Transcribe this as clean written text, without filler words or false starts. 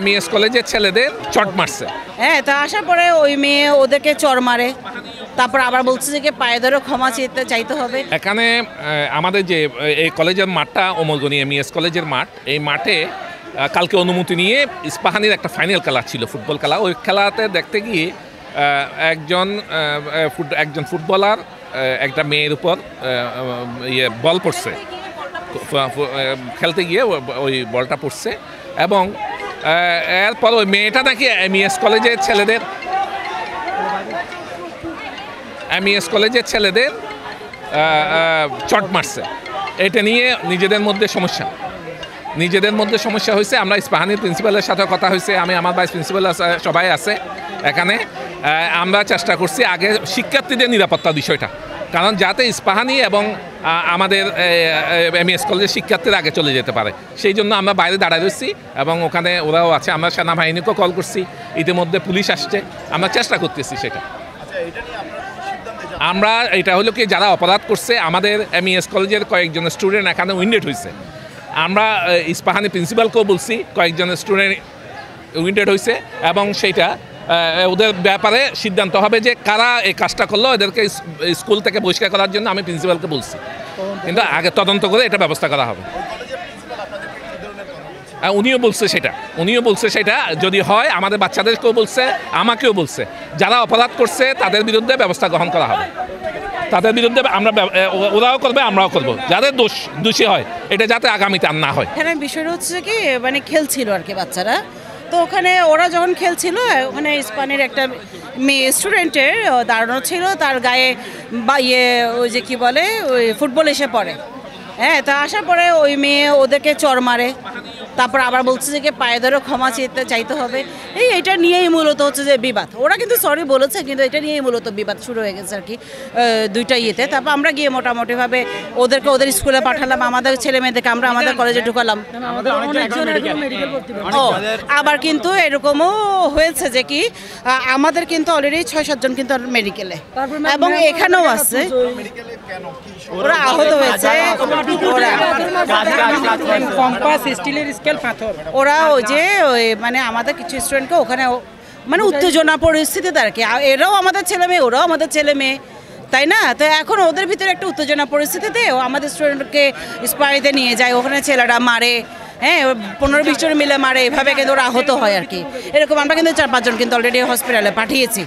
MES কলেজের ছেলেদের চট মারছে। হ্যাঁ, তা আসার পরে ওই মেয়ে ওদেরকে চর মারে, তারপর আবার বলছে যে পায়ে ধরে ক্ষমা চাইতে হবে। এখানে আমাদের যে এই কলেজের মাঠটা ওমরগনি এমইএস কলেজের মাঠ, এই মাঠে কালকে অনুমতি নিয়ে ইস্পাহানির একটা ফাইনাল খেলা ছিল, ফুটবল খেলা। ওই খেলাতে দেখতে গিয়ে একজন ফুটবলার একটা মেয়ের উপর বল পড়ছে, খেলতে গিয়ে ওই বলটা পড়ছে এবং এরপর ওই মেয়েটা নাকি এমইএস কলেজের ছেলেদের চট মারছে। এটা নিয়ে নিজেদের মধ্যে সমস্যা হয়েছে। আমরা ইস্পাহানির প্রিন্সিপালের সাথে কথা হয়েছে, আমি আমার ভাইস প্রিন্সিপাল সবাই আছে এখানে। আমরা চেষ্টা করছি আগে শিক্ষার্থীদের নিরাপত্তার বিষয়টা, কারণ যাতে ইস্পাহানি এবং আমাদের এমইএস কলেজের শিক্ষার্থীরা আগে চলে যেতে পারে, সেই জন্য আমরা বাইরে দাঁড়ায় রয়েছি এবং ওখানে ওরাও আছে। আমরা সেনাবাহিনীকেও কল করছি, ইতিমধ্যে পুলিশ আসছে, আমরা চেষ্টা করতেছি সেটা। আমরা এটা হলো কি, যারা অপরাধ করছে আমাদের এমইএস কলেজের কয়েকজন স্টুডেন্ট এখানে উইন্ডেড হয়েছে। আমরা ইস্পাহানি প্রিন্সিপালকেও বলছি কয়েকজন স্টুডেন্ট উইন্ডেড হয়েছে এবং সেইটা ওদের ব্যাপারে সিদ্ধান্ত হবে যে কারা এই কাজটা করলো, এদেরকে স্কুল থেকে বহিষ্কার করার জন্য আমি প্রিন্সিপালকে বলছি, কিন্তু আগে তদন্ত করে এটা ব্যবস্থা করা হবে। উনিও বলছে সেটা যদি হয় আমাদের বাচ্চাদেরকেও বলছে, আমাকেও বলছে, যারা অপরাধ করছে তাদের বিরুদ্ধে ব্যবস্থা গ্রহণ করা হবে। তাদের বিরুদ্ধে আমরা ওরাও করবে, আমরাও করবো, যাদের দোষী হয় এটা যাতে আগামীতে আর না হয়। এখানে বিষয়টা হচ্ছে কি, মানে খেলছিল আর কি বাচ্চারা, তো ওখানে ওরা যখন খেলছিল ওখানে ইস্পানের একটা মেয়ে স্টুডেন্টের দাঁড়ানো ছিল, তার গায়ে বা ওই যে কি বলে ওই ফুটবল এসে পড়ে। হ্যাঁ, তা আসার পরে ওই মেয়ে ওদেরকে চর মারে, তারপর আবার বলছে যে পায়ে ধরে ক্ষমা চাইতে হবে। এটা নিয়েই মূলত হচ্ছে যে বিবাদ। ওরা কিন্তু সরি বলেছে, কিন্তু এটা নিয়েই মূলত বিবাদ শুরু হয়ে গেছে আর কি দুইটা ইয়েতে। তারপর আমরা গিয়ে মোটামুটিভাবে ওদের স্কুলে পাঠালাম, আমাদের ছেলে মেয়েদেরকে আমরা আমাদের কলেজে ঢুকালাম। আবার কিন্তু এরকমও হয়েছে যে কি আমাদের কিন্তু অলরেডি 6-7 জন কিন্তু মেডিকেলে, এবং এখানেও আছে ওরা আহত হয়েছে। ওরা ওই যে মানে আমাদের কিছু স্টুডেন্টকে ওখানে মানে উত্তেজনা পরিস্থিতিতে আর কি, এরাও আমাদের ছেলে মেয়ে, ওরাও আমাদের ছেলে মেয়ে, তাই না? তো এখন ওদের ভিতরে একটা উত্তেজনা পরিস্থিতিতে আমাদের স্টুডেন্টকে স্পাইতে নিয়ে যায়, ওখানে ছেলেরা মারে, হ্যাঁ 15-20 জন মিলে মারে, এভাবে কিন্তু ওরা আহত হয় আর কি। এরকম আমরা কিন্তু 4-5 জন কিন্তু অলরেডি হসপিটালে পাঠিয়েছি।